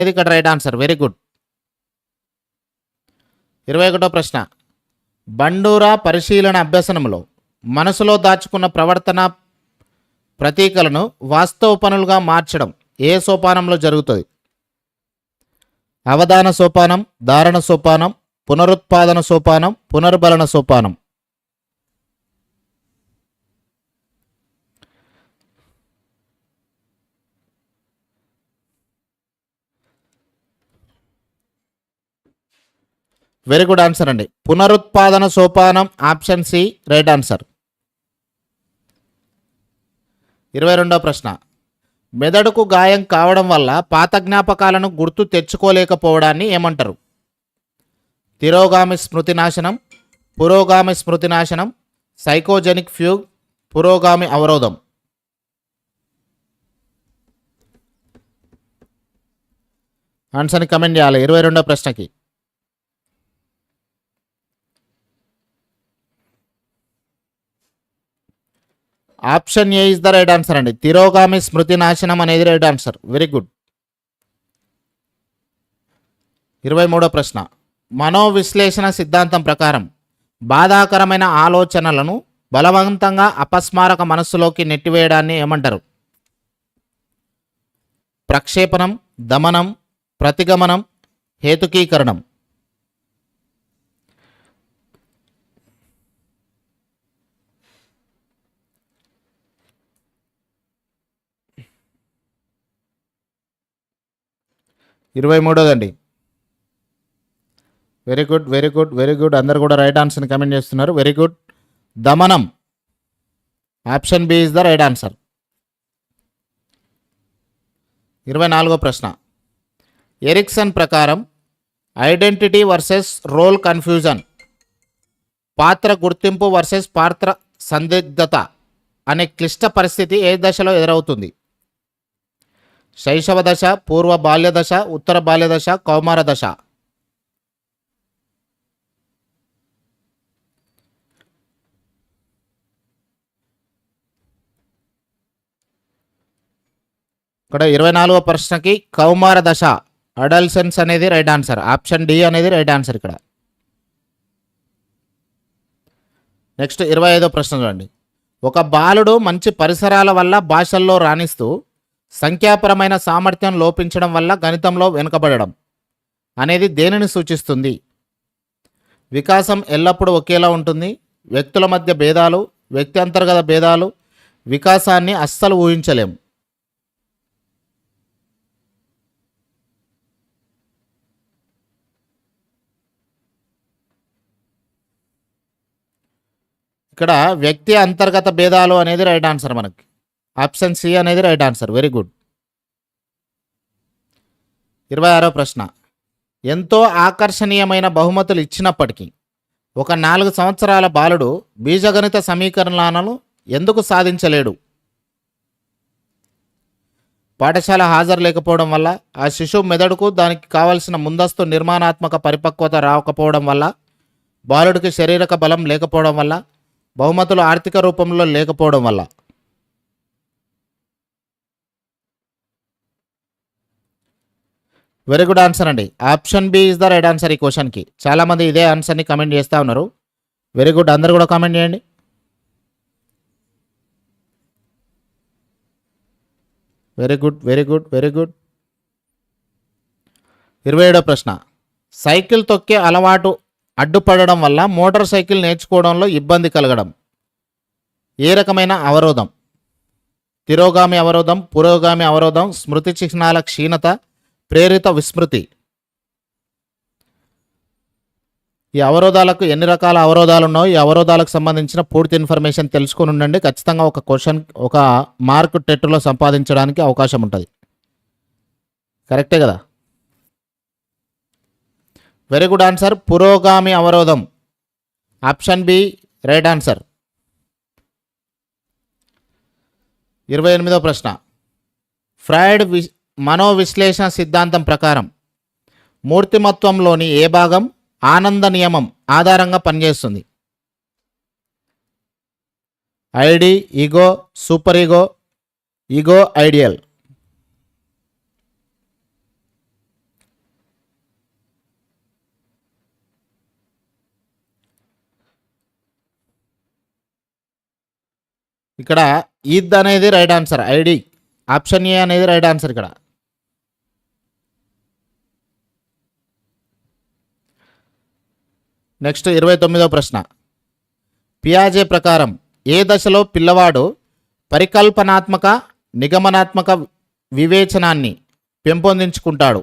ఇది ఇక్కడ right answer. Very good. 21వ ప్రశ్న. బండూరా పరిశీలన అభ్యసనంలో మనసులో దాచుకున్న ప్రవర్తన ప్రతీకలను వాస్తవ పనులుగా మార్చడం ఏ సోపానంలో జరుగుతుంది? అవధాన సోపానం, ధారణ సోపానం, పునరుత్పాదన సోపానం, పునర్బలన సోపానం. వెరీ గుడ్ ఆన్సర్ అండి. పునరుత్పాదన సోపానం ఆప్షన్ సి రైట్ ఆన్సర్. 22వ ప్రశ్న. మెదడుకు గాయం కావడం వల్ల పాత జ్ఞాపకాలను గుర్తు తెచ్చుకోలేకపోవడాన్ని ఏమంటారు? తిరోగామి స్మృతి నాశనం, పురోగామి స్మృతి నాశనం, సైకోజెనిక్ ఫ్యూగ్, పురోగామి అవరోధం. ఆన్సర్ని కమెంట్ చేయాలి 22వ ప్రశ్నకి. Option A is the right answer అండి. తిరోగామి స్మృతి నాశనం అనేది రైట్ ఆన్సర్. Very good. 23వ ప్రశ్న. మనోవిశ్లేషణ సిద్ధాంతం ప్రకారం బాధాకరమైన ఆలోచనలను బలవంతంగా అపస్మారక మనస్సులోకి నెట్టివేయడాన్ని ఏమంటారు? ప్రక్షేపణం, దమనం, ప్రతిగమనం, హేతుకీకరణం. ఇరవై మూడోదండి. Very good, very good, very good. అందరు కూడా రైట్ ఆన్సర్ని కమెంట్ చేస్తున్నారు. Very good. దమనం. Option B is the right answer. 24వ ప్రశ్న. ఎరిక్సన్ ప్రకారం ఐడెంటిటీ వర్సెస్ రోల్ కన్ఫ్యూజన్, పాత్ర గుర్తింపు వర్సెస్ పాత్ర సందిగ్ధత అనే క్లిష్ట పరిస్థితి ఏ దశలో ఎదురవుతుంది? శైశవ దశ, పూర్వ బాల్య దశ, ఉత్తర బాల్య దశ, కౌమార దశ. ఇక్కడ 24వ ప్రశ్నకి కౌమార దశ, అడల్సెన్స్ అనేది రైట్ ఆన్సర్. ఆప్షన్ డి అనేది రైట్ ఆన్సర్ ఇక్కడ. నెక్స్ట్ 25వ ప్రశ్న చూడండి. ఒక బాలుడు మంచి పరిసరాల వల్ల భాషల్లో రాణిస్తూ సంఖ్యాపరమైన సామర్థ్యం లోపించడం వల్ల గణితంలో వెనుకబడడం అనేది దేనిని సూచిస్తుంది? వికాసం ఎల్లప్పుడూ ఒకేలా ఉంటుంది, వ్యక్తుల మధ్య భేదాలు, వ్యక్తి అంతర్గత భేదాలు, వికాసాన్ని అస్సలు ఊహించలేం. ఇక్కడ వ్యక్తి అంతర్గత భేదాలు అనేది రైట్ ఆన్సర్ మనకి. ఆప్షన్ సి అనేది రైట్ ఆన్సర్. Very good. 26వ ప్రశ్న. ఎంతో ఆకర్షణీయమైన బహుమతులు ఇచ్చినప్పటికీ ఒక 4 సంవత్సరాల బాలుడు బీజగణిత సమీకరణలను ఎందుకు సాధించలేడు? పాఠశాల హాజరు లేకపోవడం వల్ల, ఆ శిశువు మెదడుకు దానికి కావలసిన ముందస్తు నిర్మాణాత్మక పరిపక్వత రాకపోవడం వల్ల, బాలుడికి శారీరక బలం లేకపోవడం వల్ల, బహుమతులు ఆర్థిక రూపంలో లేకపోవడం వల్ల. వెరీ గుడ్ ఆన్సర్ అండి. Option B is the right answer ఈ క్వశ్చన్కి. చాలామంది ఇదే ఆన్సర్ని కమెంట్ చేస్తూ ఉన్నారు. Very good. అందరు కూడా కామెంట్ చేయండి. Very good, very good, very good. 27వ ప్రశ్న. సైకిల్ తొక్కే అలవాటు అడ్డుపడడం వల్ల మోటార్ సైకిల్ నేర్చుకోవడంలో ఇబ్బంది కలగడం ఏ రకమైన అవరోధం? తిరోగామి అవరోధం, పురోగామి అవరోధం, స్మృతి చిహ్నాల క్షీణత, ప్రేరిత విస్మృతి. ఈ అవరోధాలకు ఎన్ని రకాల అవరోధాలు ఉన్నాయో, ఈ అవరోధాలకు సంబంధించిన పూర్తి ఇన్ఫర్మేషన్ తెలుసుకొని ఉండండి. ఖచ్చితంగా ఒక క్వశ్చన్, ఒక మార్క్ టెట్లో సంపాదించడానికి అవకాశం ఉంటుంది. కరెక్టే కదా? Very good answer. పురోగామి అవరోధం. Option B right answer. 28వ ప్రశ్న. ఫ్రాయిడ్ మనోవిశ్లేషణ సిద్ధాంతం ప్రకారం మూర్తిమత్వంలోని ఏ భాగం ఆనంద నియమం ఆధారంగా పనిచేస్తుంది? ID, ego, super ego, ego ideal. ఇక్కడ ఈద్ అనేది right answer. ID option A అనేది రైట్ ఆన్సర్ ఇక్కడ. నెక్స్ట్ 29వ ప్రశ్న. పియాజే ప్రకారం ఏ దశలో పిల్లవాడు పరికల్పనాత్మక నిగమనాత్మక వివేచనాన్ని పెంపొందించుకుంటాడు?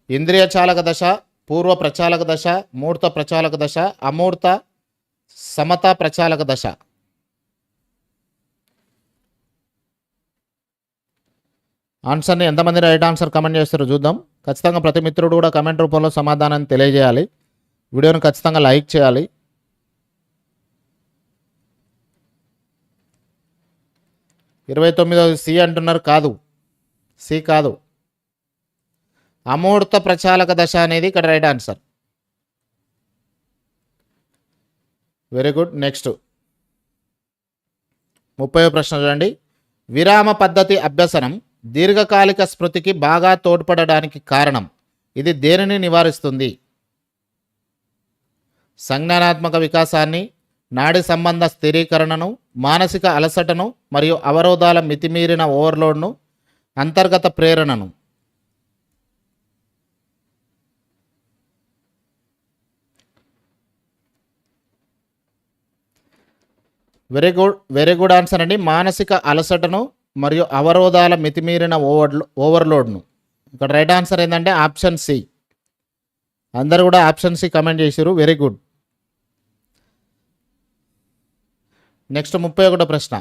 ఇంద్రియ చాలక దశ, పూర్వ ప్రచాలక దశ, మూర్త ప్రచాలక దశ, అమూర్త సమత ప్రచాలక దశ. ఆన్సర్ని ఎంతమంది రైట్ ఆన్సర్ కమెంట్ చేస్తారో చూద్దాం. ఖచ్చితంగా ప్రతి మిత్రుడు కూడా కమెంట్ రూపంలో సమాధానాన్ని తెలియజేయాలి. వీడియోను ఖచ్చితంగా లైక్ చేయాలి. ఇరవై 29వ సి అంటున్నారు. కాదు, సి కాదు. అమూర్త ప్రచాలక దశ అనేది ఇక్కడ right answer. Very good. Next 30వ ప్రశ్న చూడండి. విరామ పద్ధతి అభ్యసనం దీర్ఘకాలిక స్మృతికి బాగా తోడ్పడడానికి కారణం. ఇది దేనిని నివారిస్తుంది? సంజ్ఞానాత్మక వికాసాన్ని, నాడి సంబంధ స్థిరీకరణను, మానసిక అలసటను మరియు అవరోధాల మితిమీరిన ఓవర్లోడ్ను, అంతర్గత ప్రేరణను. వెరీ గుడ్ ఆన్సర్ అండి. మానసిక అలసటను మరియు అవరోధాల మితిమీరిన ఓవర్లోడ్ను. ఇక్కడ రైట్ ఆన్సర్ ఏంటంటే ఆప్షన్ సి. అందరూ కూడా ఆప్షన్ సి కమెంట్ చేశారు. Very good. నెక్స్ట్ 31వ ప్రశ్న.